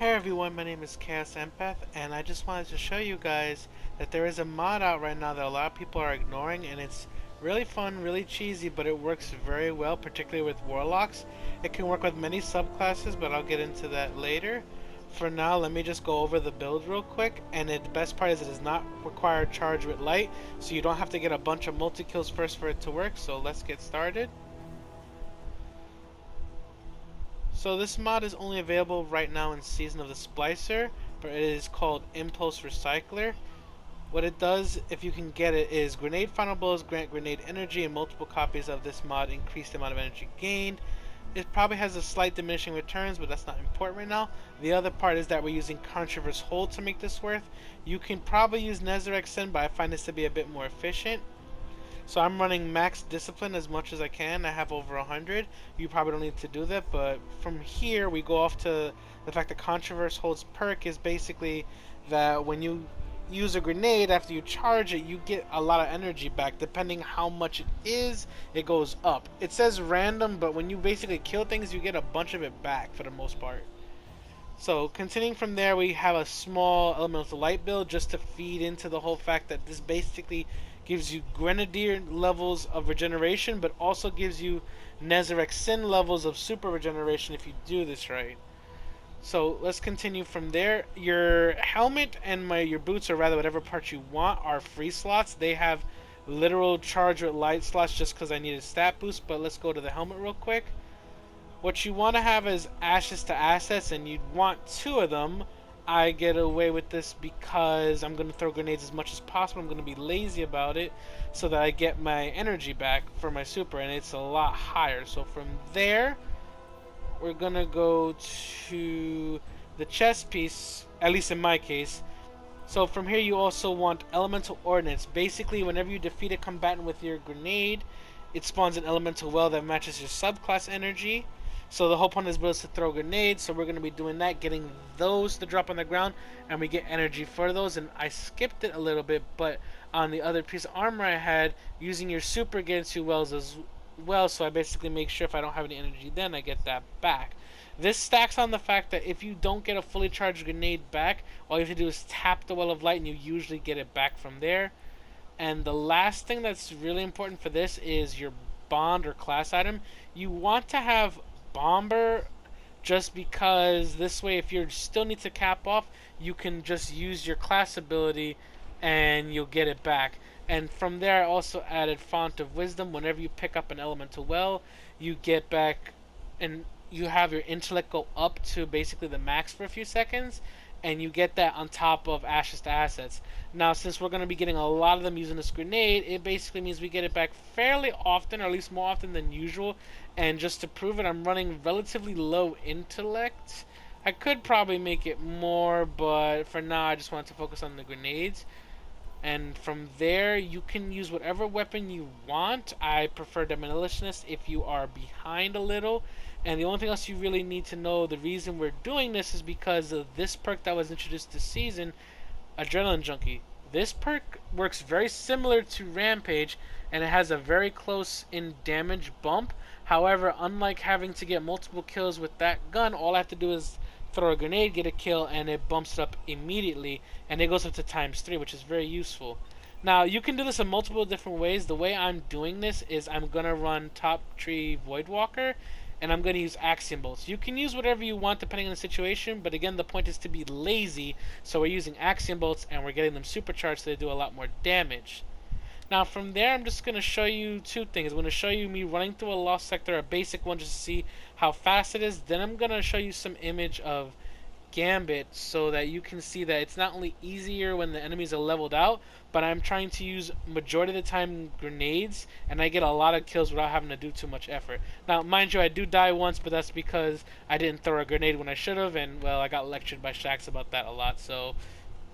Hey everyone, my name is Chaos Empath, and I just wanted to show you guys that there is a mod out right now that a lot of people are ignoring, and it's really fun, really cheesy, but it works very well, particularly with Warlocks. It can work with many subclasses, but I'll get into that later. For now, let me just go over the build real quick, and the best part is it does not require charge with light, so you don't have to get a bunch of multi-kills first for it to work, so let's get started. So this mod is only available right now in Season of the Splicer, but it is called Impulse Recycler. What it does, if you can get it, is grenade final blows grant grenade energy, and multiple copies of this mod increase the amount of energy gained. It probably has a slight diminishing returns, but that's not important right now. The other part is that we're using Controverse Hold to make this work. You can probably use Nezarec Sin, but I find this to be a bit more efficient. So I'm running max discipline as much as I can. I have over 100. You probably don't need to do that, but from here we go off to the fact that Controverse Holds perk is basically that when you use a grenade after you charge it, you get a lot of energy back. Depending how much it is, it goes up. It says random, but when you basically kill things, you get a bunch of it back for the most part. So continuing from there, we have a small elemental light build just to feed into the whole fact that this basically gives you grenadier levels of regeneration, but also gives you Nezarec Sin levels of super regeneration if you do this right. So let's continue from there. Your helmet and your boots, or rather whatever parts you want, are free slots. They have literal charge with light slots just because I need a stat boost, but let's go to the helmet real quick. What you want to have is ashes to assets, and you'd want 2 of them. I get away with this because I'm going to throw grenades as much as possible. I'm going to be lazy about it so that I get my energy back for my super, and it's a lot higher. So from there, we're going to go to the chest piece, at least in my case. So from here, you also want elemental ordnance. Basically, whenever you defeat a combatant with your grenade, it spawns an elemental well that matches your subclass energy. So the whole point of this build is to throw grenades, so we're going to be doing that, getting those to drop on the ground, and we get energy for those. And I skipped it a little bit, but on the other piece of armor I had, using your super gets you wells as well, so I basically make sure if I don't have any energy then I get that back. This stacks on the fact that if you don't get a fully charged grenade back, all you have to do is tap the well of light and you usually get it back from there. And the last thing that's really important for this is your bond or class item. You want to have Bomber, just because this way if you still need to cap off, you can just use your class ability and you'll get it back. And from there I also added Font of Wisdom. Whenever you pick up an elemental well, you get back, and you have your intellect go up to basically the max for a few seconds, and you get that on top of ashes to assets. Now, since we're going to be getting a lot of them using this grenade, it basically means we get it back fairly often, or at least more often than usual. And just to prove it, I'm running relatively low intellect. I could probably make it more, but for now I just want to focus on the grenades. And from there, you can use whatever weapon you want. I prefer Demolitionist if you are behind a little. And the only thing else you really need to know, the reason we're doing this is because of this perk that was introduced this season, Adrenaline Junkie. This perk works very similar to Rampage, and it has a very close in damage bump. However, unlike having to get multiple kills with that gun, all I have to do is throw a grenade, get a kill, and it bumps it up immediately, and it goes up to ×3, which is very useful. Now, you can do this in multiple different ways. The way I'm doing this is I'm going to run Top Tree Voidwalker, and I'm going to use Axiom Bolts. You can use whatever you want depending on the situation, but again, the point is to be lazy, so we're using Axiom Bolts, and we're getting them supercharged so they do a lot more damage. Now from there, I'm just going to show you 2 things. I'm going to show you me running through a lost sector, a basic one, just to see how fast it is. Then I'm going to show you some image of Gambit so that you can see that it's not only easier when the enemies are leveled out, but I'm trying to use majority of the time grenades, and I get a lot of kills without having to do too much effort. Now, mind you, I do die once, but that's because I didn't throw a grenade when I should have, and well, I got lectured by Shax about that a lot, so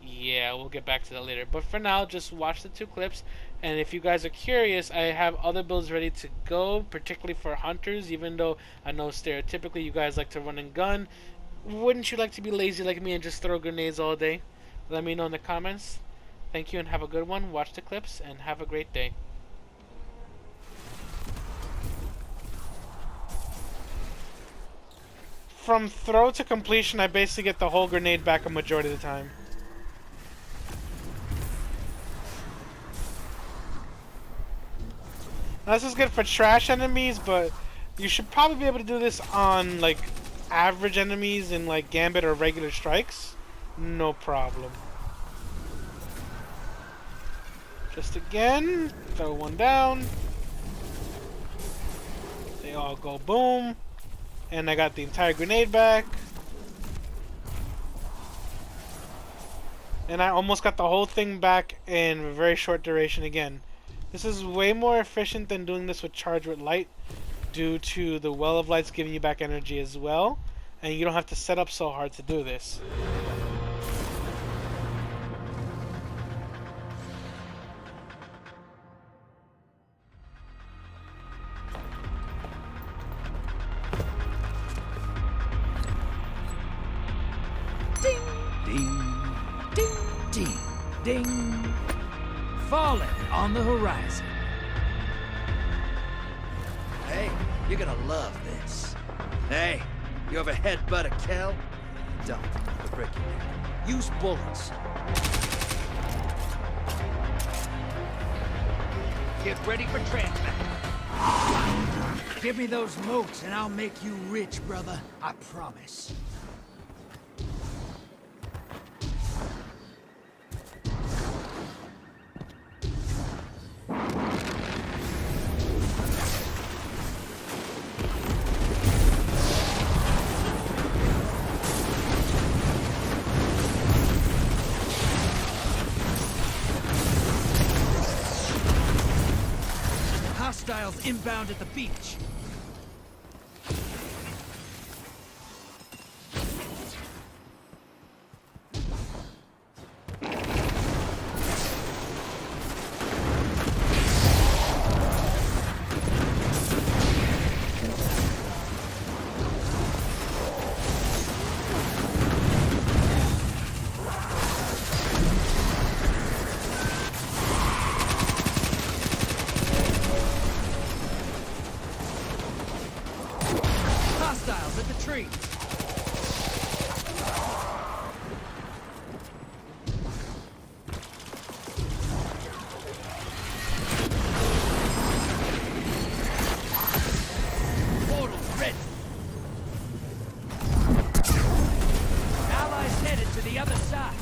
yeah, we'll get back to that later. But for now, just watch the 2 clips, and if you guys are curious, I have other builds ready to go, particularly for hunters, even though I know stereotypically you guys like to run and gun. Wouldn't you like to be lazy like me and just throw grenades all day? Let me know in the comments. Thank you and have a good one. Watch the clips and have a great day. from throw to completion, I basically get the whole grenade back a majority of the time. Now, this is good for trash enemies, but you should probably be able to do this on like average enemies in like Gambit or regular strikes. No problem. Just again, throw one down. They all go boom. And I got the entire grenade back. And I almost got the whole thing back in a very short duration again. This is way more efficient than doing this with Charge with Light due to the Well of Lights giving you back energy as well. And you don't have to set up so hard to do this. Ding, ding, ding, ding, ding. Falling on the horizon. Hey, you're gonna love this. Hey, you ever headbutt a cow? Don't. It'll break your neck. Use bullets. Get ready for transfer. Give me those motes and I'll make you rich, brother. I promise. Hostiles inbound at the beach. Hostiles at the tree. Portal ready. Allies headed to the other side.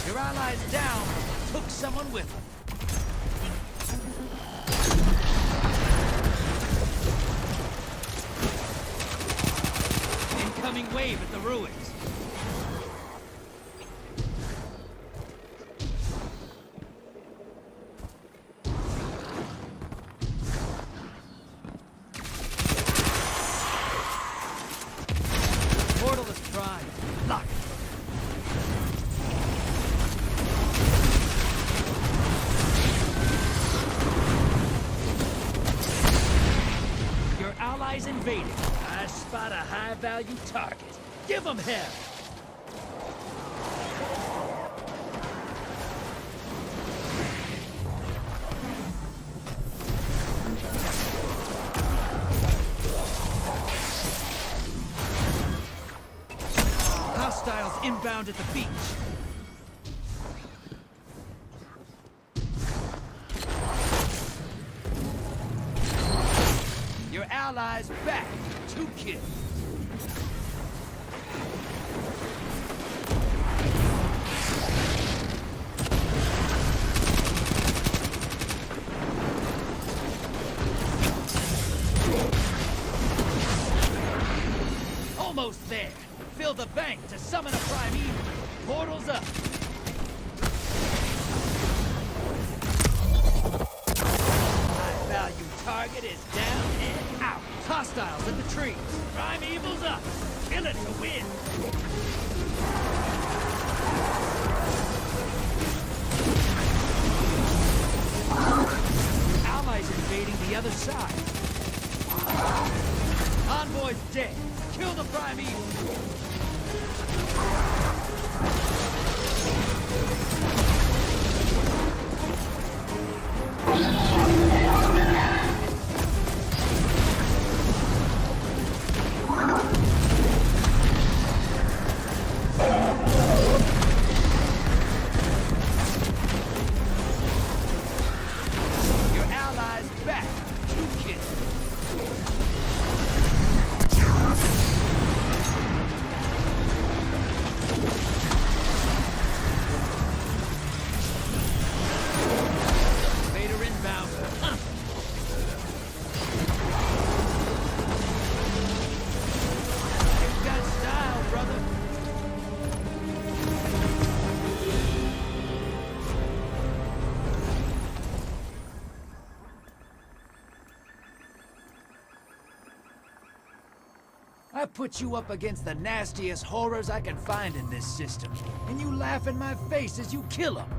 Your allies down. Took someone with them. Incoming wave at the ruins. Portal is primed. Lock it. Your allies invaded. I spot a high-value target. Give them hell! Hostiles inbound at the beach. Your allies back. 2 kills. Almost there. Fill the bank to summon a primeval. Portal's up. High-value target is down and out. Hostiles at the trees. Primeval's up. Kill it to win. Allies invading the other side. Envoy's dead. Kill the primeval. I put you up against the nastiest horrors I can find in this system, and you laugh in my face as you kill them.